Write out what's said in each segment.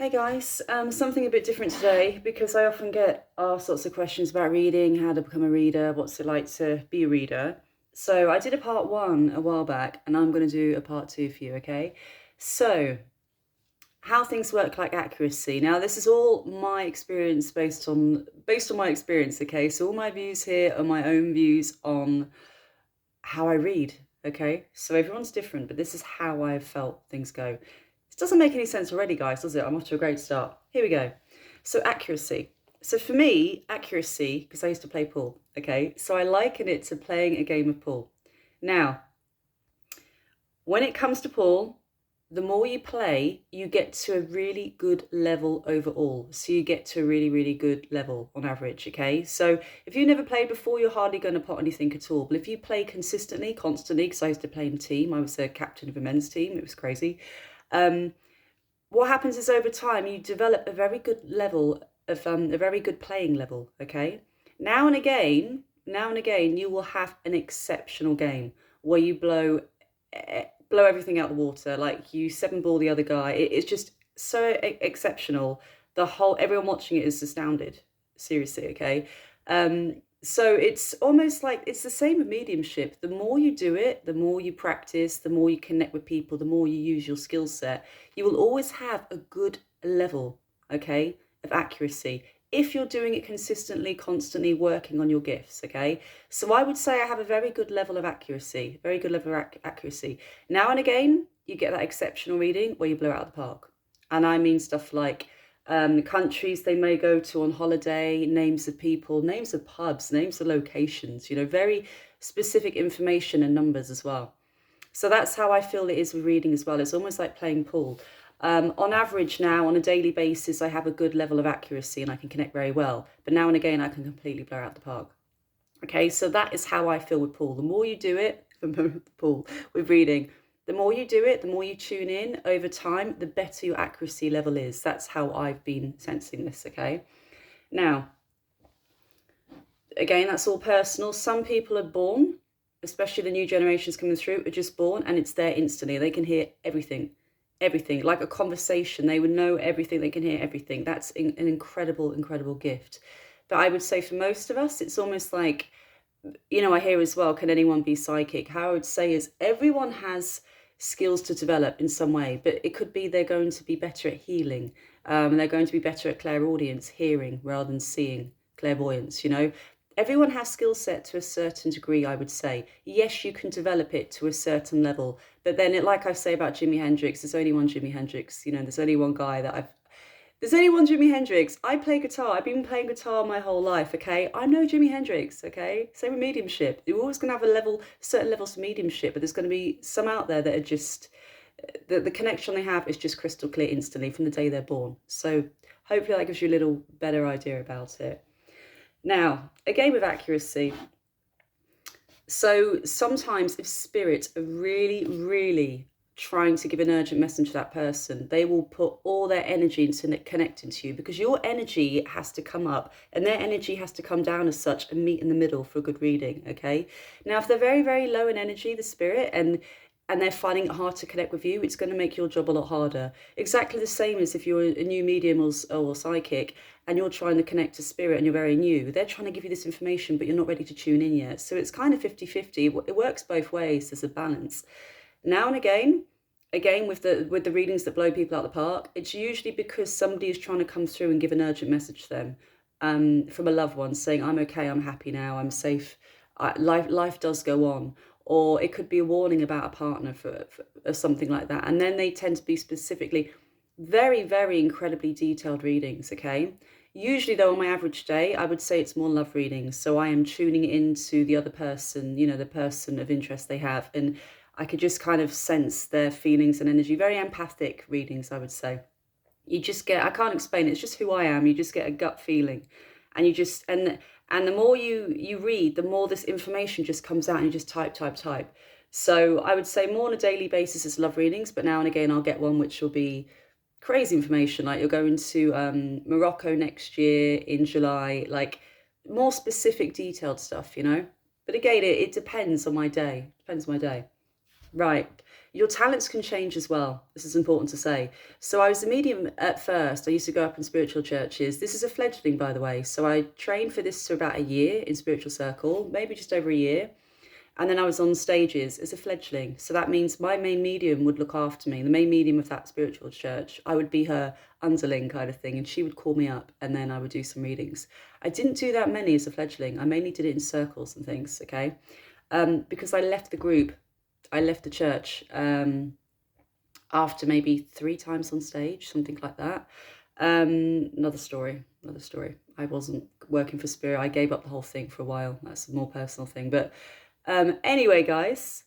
Hey guys, something a bit different today because I often get asked lots of questions about reading, how to become a reader, what's it like to be a reader. So I did a part one a while back and I'm going to do a part two for you, okay? So, how things work like accuracy. Now this is all my experience based on my experience, okay? So all my views here are my own views on how I read, okay? So everyone's different, but this is how I've felt things go. This doesn't make any sense already, guys, does it? I'm off to a great start. Here we go. So accuracy. So for me, accuracy, because I used to play pool, okay? So I liken it to playing a game of pool. Now, when it comes to pool, the more you play, you get to a really good level overall. So you get to a really, really good level on average, okay? So if you've never played before, you're hardly going to pot anything at all. But if you play consistently, constantly, because I used to play in a team, I was a captain of a men's team, it was crazy. What happens is over time, you develop a very good level of, a very good playing level, okay? Now and again, you will have an exceptional game where you blow everything out the water, like you seven ball the other guy. It's just so exceptional. Everyone watching it is astounded. Seriously, okay. So it's almost like it's the same with mediumship. The more you do it, the more you practice, the more you connect with people, the more you use your skill set, you will always have a good level, okay, of accuracy if you're doing it consistently, constantly working on your gifts, okay? So I would say I have a very good level of accuracy, very good level of accuracy. Now and again, you get that exceptional reading where you blow it out of the park. And I mean stuff like countries they may go to on holiday, names of people, names of pubs, names of locations, very specific information and numbers as well. So that's how I feel it is with reading as well. It's almost like playing pool. On average now, on a daily basis, I have a good level of accuracy and I can connect very well. But now and again, I can completely blow out the park. Okay, so that is how I feel with pool. The more you do it, pool, with reading, the more you do it, the more you tune in over time, the better your accuracy level is. That's how I've been sensing this, okay? Now, again, that's all personal. Some people are born, especially the new generations coming through, are just born and it's there instantly. They can hear everything, like a conversation. They would know everything. They can hear everything. That's an incredible, incredible gift. But I would say for most of us, it's almost like, I hear as well, can anyone be psychic? How I would say is everyone has skills to develop in some way, but it could be they're going to be better at healing. They're going to be better at clairaudience, hearing rather than seeing, clairvoyance, Everyone has skill set to a certain degree, I would say. Yes, you can develop it to a certain level, but then like I say about Jimi Hendrix, there's only one Jimi Hendrix, there's only one guy there's only one Jimi Hendrix. I play guitar. I've been playing guitar my whole life, okay? I'm no Jimi Hendrix, okay? Same with mediumship. You're always going to have certain levels of mediumship, but there's going to be some out there that are just, the connection they have is just crystal clear instantly from the day they're born. So hopefully that gives you a little better idea about it. Now, again with accuracy. So sometimes if spirits are really, really trying to give an urgent message to that person, they will put all their energy into connecting to you because your energy has to come up and their energy has to come down as such and meet in the middle for a good reading, okay? Now, if they're very, very low in energy, the spirit, and they're finding it hard to connect with you, it's going to make your job a lot harder. Exactly the same as if you're a new medium or psychic and you're trying to connect to spirit and you're very new. They're trying to give you this information, but you're not ready to tune in yet. So it's kind of 50-50. It works both ways. There's a balance. Now and again with the readings that blow people out of the park, it's usually because somebody is trying to come through and give an urgent message to them from a loved one saying, I'm okay, I'm happy now, I'm safe, life does go on. Or it could be a warning about a partner or something like that. And then they tend to be specifically very, very incredibly detailed readings, okay? Usually, though, on my average day, I would say it's more love readings. So I am tuning into the other person, the person of interest they have. And I could just kind of sense their feelings and energy. Very empathic readings, I would say. You just get, I can't explain it, it's just who I am. You just get a gut feeling. And you just, and the more you read, the more this information just comes out and you just type. So I would say more on a daily basis is love readings, but now and again I'll get one which will be crazy information, like you're going to Morocco next year in July, like more specific detailed stuff, But again, it depends on my day. Right. Your talents can change as well. This is important to say. So I was a medium at first. I used to go up in spiritual churches. This is a fledgling, by the way. So I trained for this for about a year in spiritual circle, maybe just over a year. And then I was on stages as a fledgling. So that means my main medium would look after me, the main medium of that spiritual church. I would be her underling kind of thing. And she would call me up and then I would do some readings. I didn't do that many as a fledgling. I mainly did it in circles and things, okay? Because I left the group. I left the church after maybe 3 times on stage, something like that. Another story. I wasn't working for Spirit. I gave up the whole thing for a while. That's a more personal thing. But anyway, guys,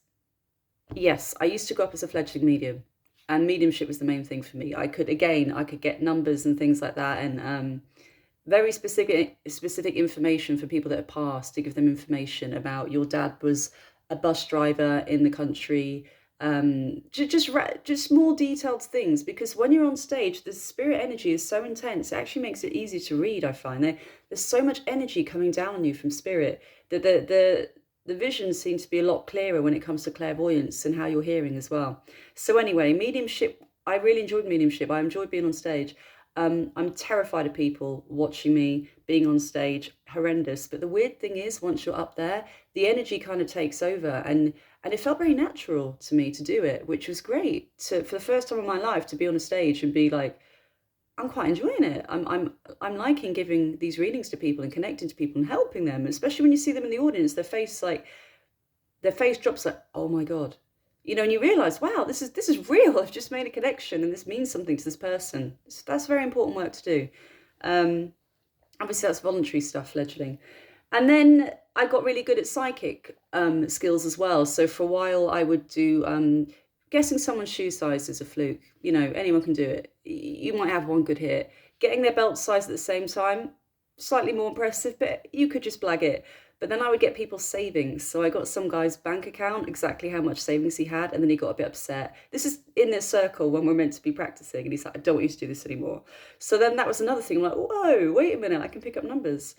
yes, I used to go up as a fledgling medium, and mediumship was the main thing for me. I could get numbers and things like that, and very specific information for people that have passed, to give them information about your dad was a bus driver in the country, just more detailed things, because when you're on stage, the spirit energy is so intense, it actually makes it easy to read. I find there's so much energy coming down on you from spirit that the visions seem to be a lot clearer when it comes to clairvoyance and how you're hearing as well. So anyway, mediumship, I really enjoyed mediumship. I enjoyed being on stage. I'm terrified of people watching me being on stage, horrendous. But the weird thing is, once you're up there, the energy kind of takes over, and it felt very natural to me to do it, which was great. For the first time in my life, to be on a stage and be like, I'm quite enjoying it. I'm liking giving these readings to people and connecting to people and helping them, especially when you see them in the audience. Their face drops like, oh my God. You know, and you realize, wow, this is real. I've just made a connection and this means something to this person. So that's very important work to do. Obviously, that's voluntary stuff, fledgling. And then I got really good at psychic skills as well. So for a while, I would do guessing someone's shoe size is a fluke. You know, anyone can do it. You might have one good hit. Getting their belt size at the same time, slightly more impressive, but you could just blag it. But then I would get people's savings. So I got some guy's bank account, exactly how much savings he had, and then he got a bit upset. This is in this circle when we're meant to be practicing, and he's like, I don't want you to do this anymore. So then that was another thing. I'm like, whoa, wait a minute, I can pick up numbers.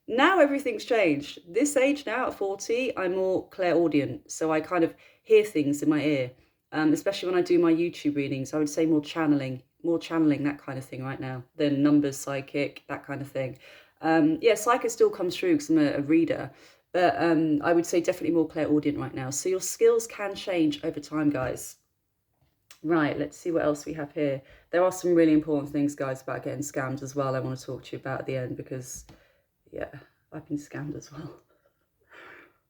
Now everything's changed. This age now, at 40, I'm more clairaudient. So I kind of hear things in my ear, especially when I do my YouTube readings. I would say more channeling, that kind of thing right now, than numbers, psychic, that kind of thing. Yeah, psychic still comes through because I'm a reader, but I would say definitely more clairaudient right now. So your skills can change over time, guys. Right, let's see what else we have here. There are some really important things, guys, about getting scammed as well. I want to talk to you about at the end because, yeah, I've been scammed as well.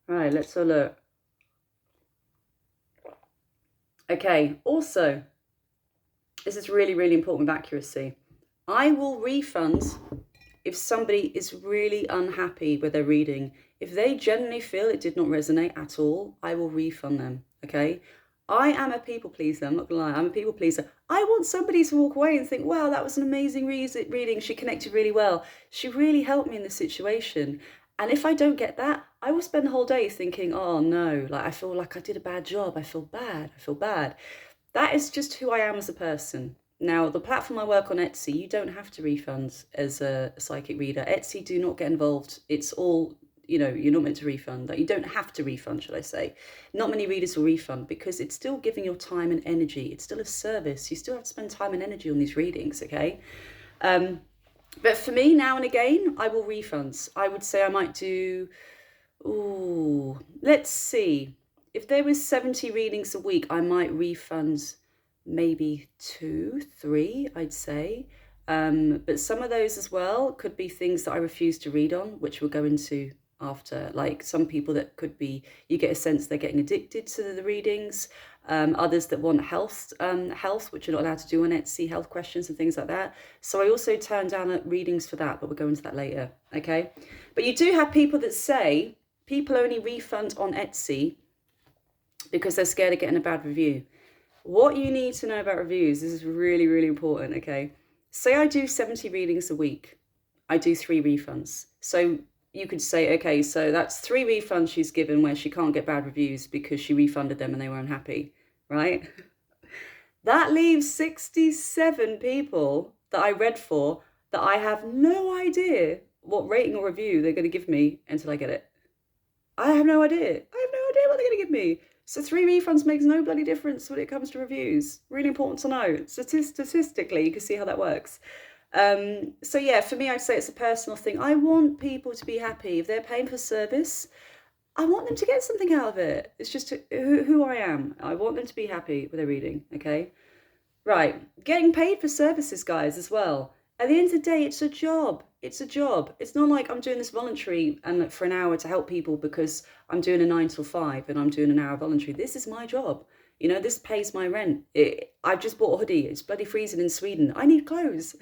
Right, let's have a look. Okay, also, this is really, really important with accuracy. I will refund if somebody is really unhappy with their reading. If they genuinely feel it did not resonate at all, I will refund them, okay? I am a people pleaser, I'm not gonna lie, I'm a people pleaser. I want somebody to walk away and think, wow, that was an amazing reading, she connected really well. She really helped me in this situation. And if I don't get that, I will spend the whole day thinking, oh no, like I feel like I did a bad job, I feel bad. That is just who I am as a person. Now, the platform I work on, Etsy, you don't have to refund as a psychic reader. Etsy, do not get involved. It's all, you know, you're not meant to refund. Like, you don't have to refund, should I say. Not many readers will refund because it's still giving your time and energy. It's still a service. You still have to spend time and energy on these readings, okay? But for me, now and again, I will refund. I would say I might do, let's see. If there was 70 readings a week, I might refund maybe 2, 3, I'd say. But some of those as well could be things that I refuse to read on, which we'll go into after. Like some people that could be, you get a sense they're getting addicted to the readings. Others that want health, which you're not allowed to do on Etsy, health questions and things like that. So I also turn down readings for that, but we'll go into that later, okay? But you do have people that say people only refund on Etsy because they're scared of getting a bad review. What you need to know about reviews, this is really, really important, okay? Say I do 70 readings a week. I do 3 refunds. So you could say, okay, so that's 3 refunds she's given where she can't get bad reviews because she refunded them and they were unhappy, right? That leaves 67 people that I read for that I have no idea what rating or review they're going to give me until I get it. I have no idea. idea what they're going to give me. So 3 refunds makes no bloody difference when it comes to reviews. Really important to know. Statistically, you can see how that works. So yeah, for me, I'd say it's a personal thing. I want people to be happy. If they're paying for service, I want them to get something out of it. It's just who I am. I want them to be happy with their reading, okay? Right, getting paid for services, guys, as well. At the end of the day, it's a job. It's a job. It's not like I'm doing this voluntary and for an hour to help people because I'm doing a 9 till 5 and I'm doing an hour voluntary. This is my job. You know, this pays my rent. I've just bought a hoodie. It's bloody freezing in Sweden. I need clothes,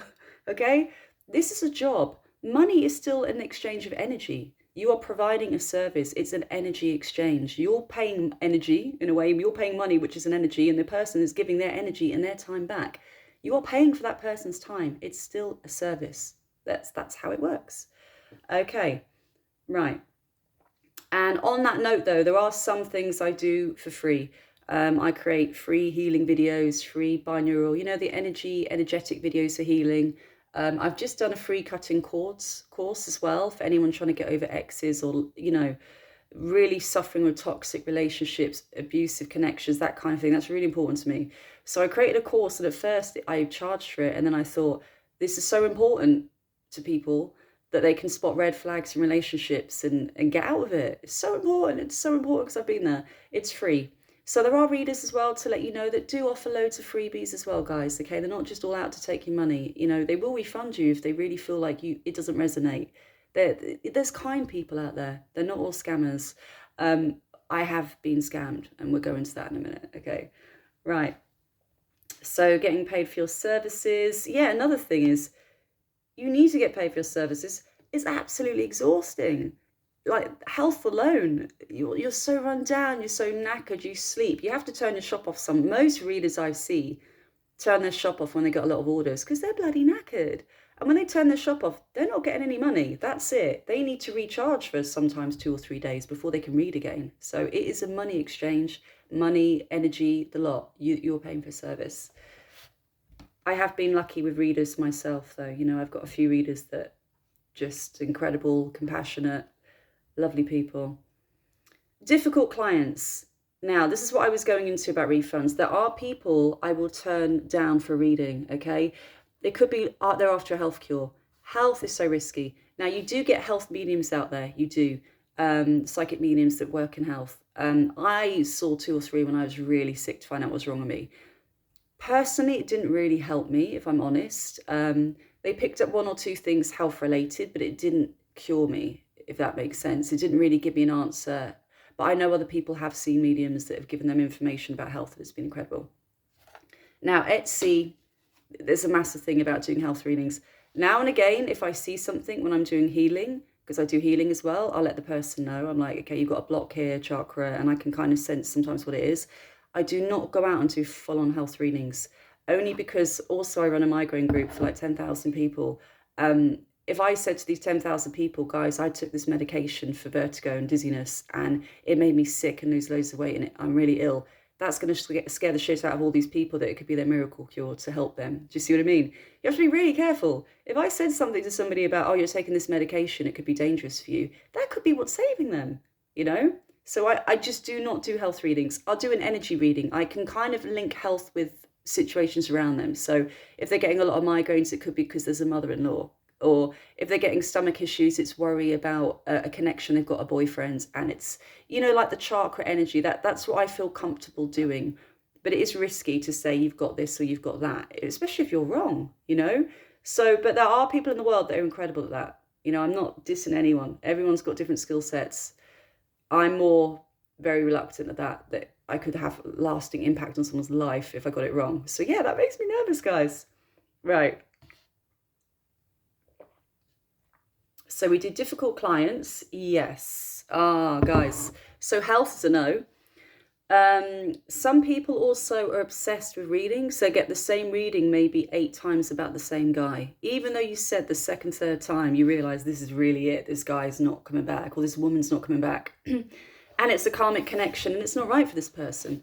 okay? This is a job. Money is still an exchange of energy. You are providing a service. It's an energy exchange. You're paying energy in a way. You're paying money, which is an energy, and the person is giving their energy and their time back. You are paying for that person's time. It's still a service. That's how it works. Okay, right. And on that note, though, there are some things I do for free. I create free healing videos, free binaural, you know, the energetic videos for healing. I've just done a free cutting cords course as well for anyone trying to get over exes or, you know, really suffering with toxic relationships, abusive connections, that kind of thing. That's really important to me. So I created a course, and at first I charged for it. And then I thought, this is so important to people that they can spot red flags in relationships and get out of it. It's so important. It's so important because I've been there. It's free. So there are readers as well, to let you know, that do offer loads of freebies as well, guys. Okay, they're not just all out to take your money. You know, they will refund you if they really feel like it doesn't resonate. There's kind people out there. They're not all scammers. I have been scammed, and we'll go into that in a minute. Okay, right. So getting paid for your services. Yeah, another thing is you need to get paid for your services. It's absolutely exhausting. Like health alone, you're so run down, you're so knackered, you sleep. You have to turn your shop off. Most readers I see turn their shop off when they get a lot of orders because they're bloody knackered. And when they turn their shop off, they're not getting any money. That's it. They need to recharge for sometimes 2 or 3 days before they can read again. So it is a money exchange, money, energy, the lot. You're paying for service. I have been lucky with readers myself, though. You know, I've got a few readers that just incredible, compassionate, lovely people. Difficult clients. Now, this is what I was going into about refunds. There are people I will turn down for reading, okay? It could be they're after a health cure. Health is so risky. Now, you do get health mediums out there. You do. Psychic mediums that work in health. I saw 2 or 3 when I was really sick to find out what was wrong with me. Personally, it didn't really help me, if I'm honest. They picked up 1 or 2 things health related, but it didn't cure me, if that makes sense. It didn't really give me an answer. But I know other people have seen mediums that have given them information about health, and it's been incredible. Now, Etsy, there's a massive thing about doing health readings. Now and again, if I see something when I'm doing healing, because I do healing as well, I'll let the person know. I'm like, okay, you've got a block here, chakra, and I can kind of sense sometimes what it is. I do not go out and do full-on health readings, only because also I run a migraine group for like 10,000 people. If I said to these 10,000 people, guys, I took this medication for vertigo and dizziness and it made me sick and lose loads of weight and I'm really ill, that's going to scare the shit out of all these people that it could be their miracle cure to help them. Do you see what I mean? You have to be really careful. If I said something to somebody about, oh, you're taking this medication, it could be dangerous for you, that could be what's saving them, you know? So I just do not do health readings. I'll do an energy reading. I can kind of link health with situations around them. So if they're getting a lot of migraines, it could be because there's a mother-in-law. Or if they're getting stomach issues, it's worry about a connection, they've got a boyfriend. And it's, you know, like the chakra energy, that's what I feel comfortable doing. But it is risky to say you've got this or you've got that, especially if you're wrong, you know. So, but there are people in the world that are incredible at that. You know, I'm not dissing anyone. Everyone's got different skill sets. I'm more very reluctant at that I could have lasting impact on someone's life if I got it wrong. So yeah, that makes me nervous, guys. Right. So we did difficult clients. Yes. Guys. So health is a no. Some people also are obsessed with readings. So get the same reading maybe 8 times about the same guy. Even though you said the second, third time, you realize this is really it. This guy's not coming back or this woman's not coming back. And it's a karmic connection and it's not right for this person.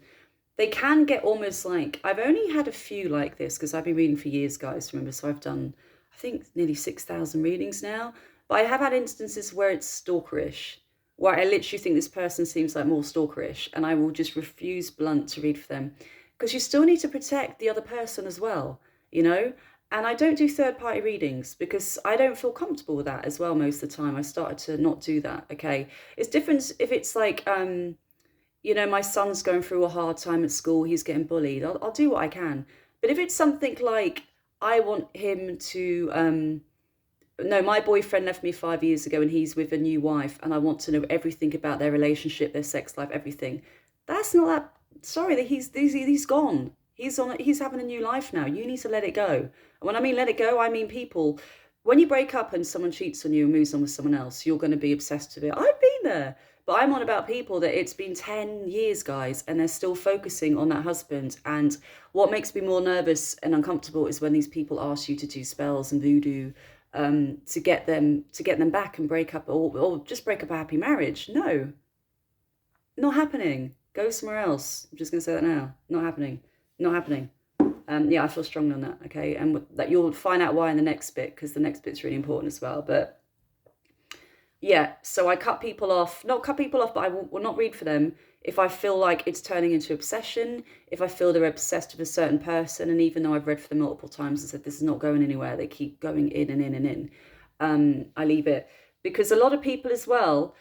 They can get almost like, I've only had a few like this because I've been reading for years, guys, remember. So I've done, I think, nearly 6,000 readings now. But I have had instances where it's stalkerish, where I literally think this person seems like more stalkerish, and I will just refuse blunt to read for them, because you still need to protect the other person as well, you know. And I don't do third party readings because I don't feel comfortable with that as well. Most of the time I started to not do that. Okay, it's different if it's like you know, my son's going through a hard time at school, he's getting bullied, I'll do what I can. But if it's something like I want him to no, my boyfriend left me 5 years ago and he's with a new wife, and I want to know everything about their relationship, their sex life, everything. That's not that. Sorry, that he's gone. He's having a new life now. You need to let it go. And when I mean let it go, I mean people. When you break up and someone cheats on you and moves on with someone else, you're going to be obsessed with it. I've been there. But I'm on about people that it's been 10 years, guys, and they're still focusing on that husband. And what makes me more nervous and uncomfortable is when these people ask you to do spells and voodoo to get them back and break up, or just break up a happy marriage. No, not happening. Go somewhere else. I'm just going to say that now. Not happening. Not happening. Yeah, I feel strongly on that. Okay, and that you'll find out why in the next bit, because the next bit's really important as well. But yeah, so I cut people off. Not cut people off, but I will not read for them if I feel like it's turning into obsession, if I feel they're obsessed with a certain person, and even though I've read for them multiple times and said this is not going anywhere, they keep going in and in and in, I leave it. Because a lot of people as well,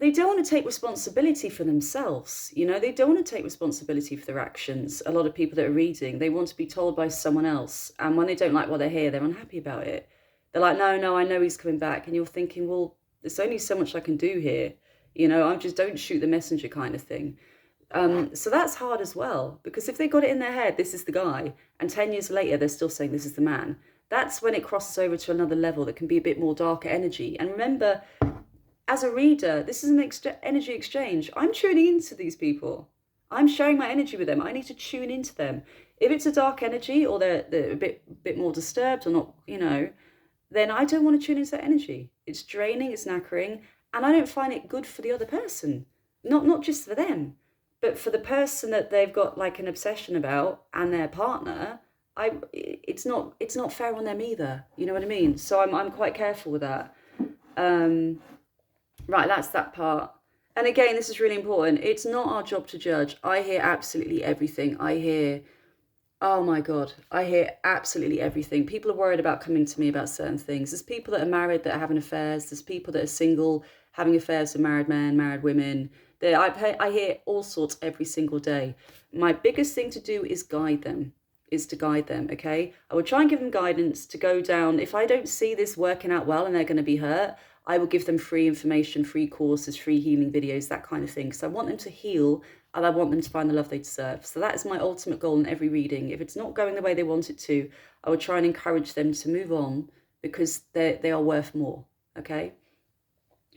they don't want to take responsibility for themselves. You know, they don't want to take responsibility for their actions. A lot of people that are reading, they want to be told by someone else. And when they don't like what they hear, they're unhappy about it. They're like, no, I know he's coming back. And you're thinking, well, there's only so much I can do here. You know, I'm just don't shoot the messenger kind of thing. So that's hard as well, because if they got it in their head, this is the guy, and 10 years later, they're still saying this is the man, that's when it crosses over to another level that can be a bit more darker energy. And remember, as a reader, this is an energy exchange. I'm tuning into these people. I'm sharing my energy with them. I need to tune into them. If it's a dark energy, or they're a bit more disturbed, or not, you know, then I don't want to tune into that energy. It's draining, it's knackering, and I don't find it good for the other person. Not just for them, but for the person that they've got like an obsession about and their partner. It's not fair on them either. You know what I mean? So I'm quite careful with that. Right, that's that part. And again, this is really important. It's not our job to judge. I hear absolutely everything. Oh my God, I hear absolutely everything. People are worried about coming to me about certain things. There's people that are married that are having affairs. There's people that are single having affairs with married men, married women. I hear all sorts every single day. My biggest thing to do is guide them, okay? I will try and give them guidance to go down. If I don't see this working out well and they're going to be hurt, I will give them free information, free courses, free healing videos, that kind of thing. Because I want them to heal, and I want them to find the love they deserve. So that is my ultimate goal in every reading. If it's not going the way they want it to, I will try and encourage them to move on, because they are worth more, okay?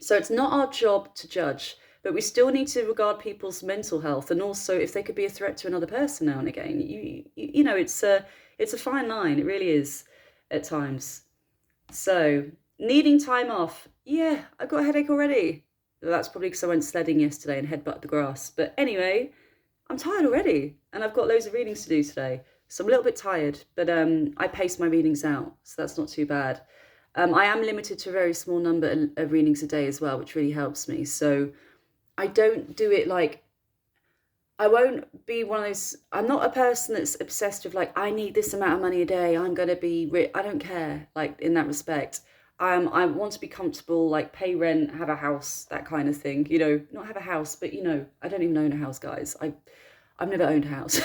So it's not our job to judge, but we still need to regard people's mental health, and also if they could be a threat to another person now and again. You know, it's a fine line. It really is at times. So needing time off. Yeah, I've got a headache already. That's probably because I went sledding yesterday and headbutted the grass. But anyway, I'm tired already, and I've got loads of readings to do today. So I'm a little bit tired, but I pace my readings out, so that's not too bad. I am limited to a very small number of readings a day as well, which really helps me. So I don't do it like, I won't be one of those, I'm not a person that's obsessed with like, I need this amount of money a day, I'm going to be rich. I don't care, like, in that respect. I want to be comfortable, like pay rent, have a house, that kind of thing. You know, not have a house, but you know, I don't even own a house, guys. I've never owned a house.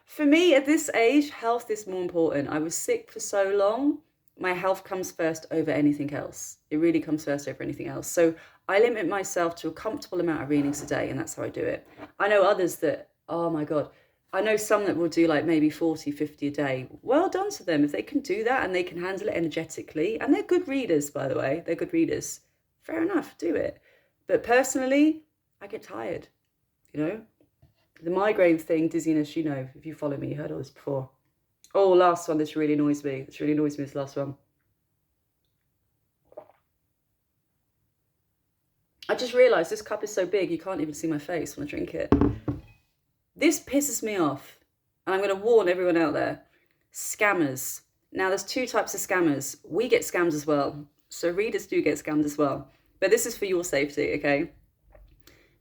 For me, at this age, health is more important. I was sick for so long. My health comes first over anything else. It really comes first over anything else. So I limit myself to a comfortable amount of readings a day, and that's how I do it. I know others that, oh my God, I know some that will do like maybe 40, 50 a day. Well done to them. If they can do that and they can handle it energetically, and they're good readers, by the way, they're good readers. Fair enough, do it. But personally, I get tired, you know. The migraine thing, dizziness, you know, if you follow me, you heard all this before. Oh, last one, this really annoys me. This last one. I just realised this cup is so big, you can't even see my face when I drink it. This pisses me off, and I'm going to warn everyone out there. Scammers. Now, there's two types of scammers. We get scammed as well, so readers do get scammed as well. but this is for your safety, okay?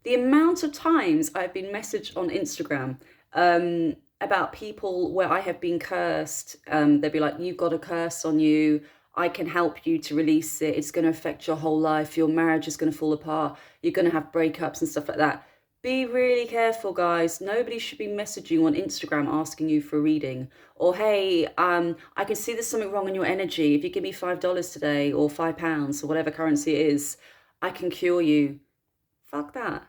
The amount of times I've been messaged on Instagram about people where I have been cursed. They'll be like, you've got a curse on you. I can help you to release it. It's going to affect your whole life. Your marriage is going to fall apart. You're going to have breakups and stuff like that. Be really careful, guys. Nobody should be messaging on Instagram asking you for a reading. Or, hey, I can see there's something wrong in your energy. If you give me $5 today or £5 or whatever currency it is, I can cure you. Fuck that.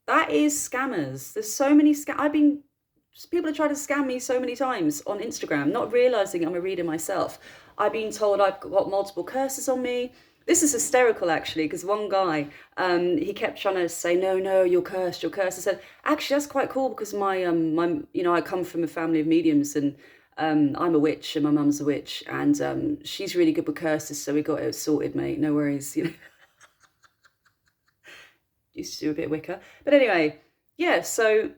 That is scammers. There's so many people have tried to scam me so many times on Instagram, not realizing I'm a reader myself. I've been told I've got multiple curses on me. This is hysterical, actually, because one guy, he kept trying to say, no, you're cursed, you're cursed. I said, actually, that's quite cool because I come from a family of mediums, and I'm a witch and my mum's a witch, and she's really good with curses, so we got it sorted, mate. No worries, Used to do a bit of Wicca. But anyway, yeah, so,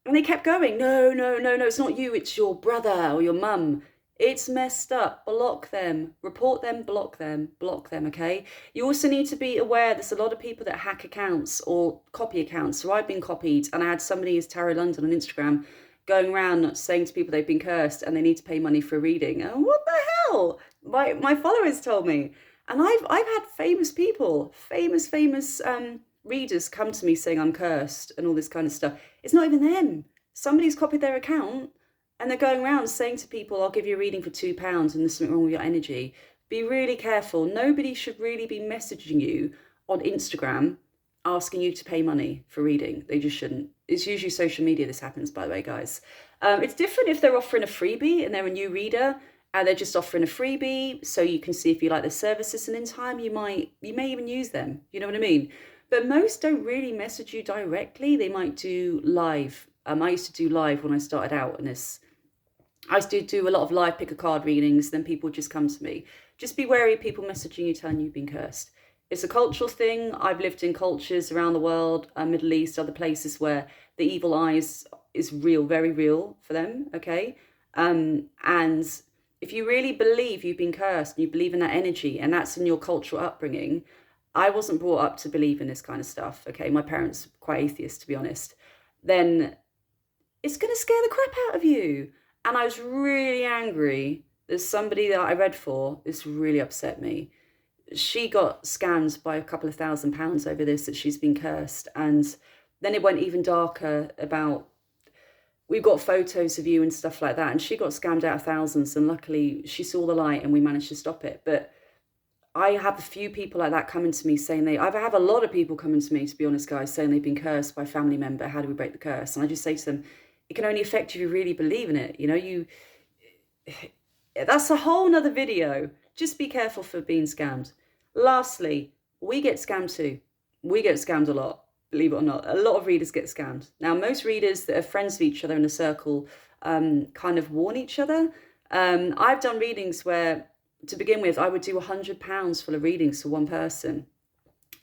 and they kept going, no, it's not you, it's your brother or your mum. It's messed up. Block them, report them, block them, okay? You also need to be aware there's a lot of people that hack accounts or copy accounts. So I've been copied, and I had somebody who's Tarot London on Instagram going around saying to people they've been cursed and they need to pay money for a reading. And what the hell? My followers told me. And I've had famous people, famous readers come to me saying I'm cursed and all this kind of stuff. It's not even them. Somebody's copied their account and they're going around saying to people, I'll give you a reading for £2 and there's something wrong with your energy. Be really careful. Nobody should really be messaging you on Instagram asking you to pay money for reading. They just shouldn't. It's usually social media this happens, by the way, guys. It's different if they're offering a freebie and they're a new reader and they're just offering a freebie so you can see if you like their services, and in time you may even use them. You know what I mean? But most don't really message you directly. They might do live. I used to do live when I started out in this. I used to do a lot of live pick a card readings. Then people would just come to me. Just be wary of people messaging you telling you've been cursed. It's a cultural thing. I've lived in cultures around the world, Middle East, other places where the evil eyes is real, very real for them, okay? And if you really believe you've been cursed, and you believe in that energy, and that's in your cultural upbringing, I wasn't brought up to believe in this kind of stuff, okay? My parents were quite atheist, to be honest. Then it's going to scare the crap out of you. And I was really angry. There's somebody that I read for, this really upset me. She got scammed by a couple of £1,000 over this, that she's been cursed. And then it went even darker about, we've got photos of you and stuff like that. And she got scammed out of thousands. And luckily she saw the light and we managed to stop it. But I have a few people like that coming to me saying I have a lot of people coming to me, to be honest, guys, saying they've been cursed by a family member. How do we break the curse? And I just say to them, it can only affect you if you really believe in it. That's a whole nother video. Just be careful for being scammed. Lastly, we get scammed too. We get scammed a lot, believe it or not. A lot of readers get scammed. Now, most readers that are friends with each other in a circle kind of warn each other. I've done readings where, to begin with, I would do £100 full of readings for one person.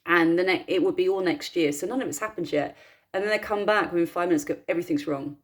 And then it would be all next year. So none of it's happened yet. And then they come back within 5 minutes, go, everyth's wrong.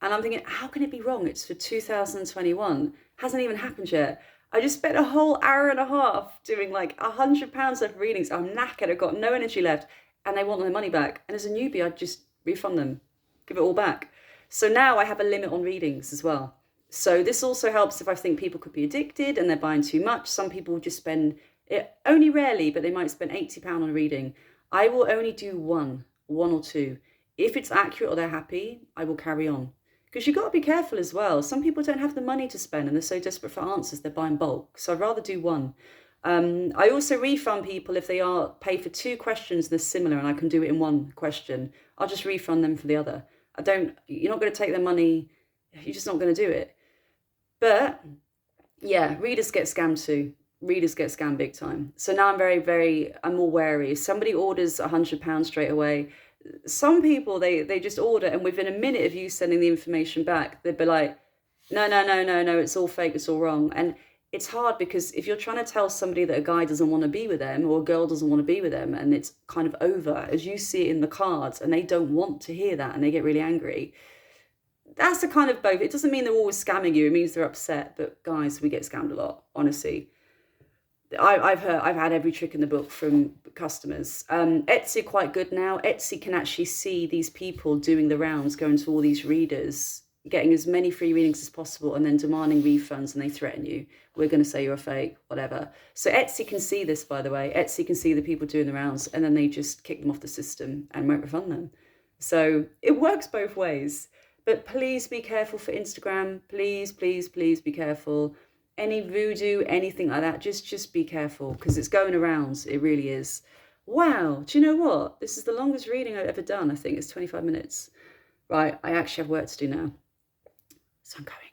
And I'm thinking, how can it be wrong? It's for 2021. Hasn't even happened yet. I just spent a whole hour and a half doing like £100 of readings. I'm knackered. I've got no energy left. And they want their money back. And as a newbie, I'd just refund them, give it all back. So now I have a limit on readings as well. So this also helps if I think people could be addicted and they're buying too much. Some people just spend, it only rarely, but they might spend £80 on a reading. I will only do one or two. If it's accurate or they're happy, I will carry on. Because you've got to be careful as well. Some people don't have the money to spend and they're so desperate for answers, they're buying bulk. So I'd rather do one. I also refund people if they are pay for 2 questions and they're similar and I can do it in one question. I'll just refund them for the other. You're not going to take their money. You're just not going to do it. But yeah, readers get scammed too. Readers get scammed big time. So now I'm more wary. If somebody orders £100 straight away, some people, they just order, and within a minute of you sending the information back, they'd be like, no, it's all fake, it's all wrong. And it's hard because if you're trying to tell somebody that a guy doesn't want to be with them or a girl doesn't want to be with them and it's kind of over, as you see it in the cards, and they don't want to hear that and they get really angry, that's a kind of both. It doesn't mean they're always scamming you. It means they're upset. But guys, we get scammed a lot, honestly. I've had every trick in the book from customers. Etsy are quite good now. Etsy can actually see these people doing the rounds, going to all these readers, getting as many free readings as possible, and then demanding refunds, and they threaten you. We're going to say you're a fake, whatever. So Etsy can see this, by the way. Etsy can see the people doing the rounds, and then they just kick them off the system and won't refund them. So it works both ways. But please be careful for Instagram. Please, please, please be careful. Any voodoo, anything like that, just be careful, because it's going around. It really is. Wow, do you know what? This is the longest reading I've ever done. I think it's 25 minutes. Right, I actually have work to do now. So I'm going.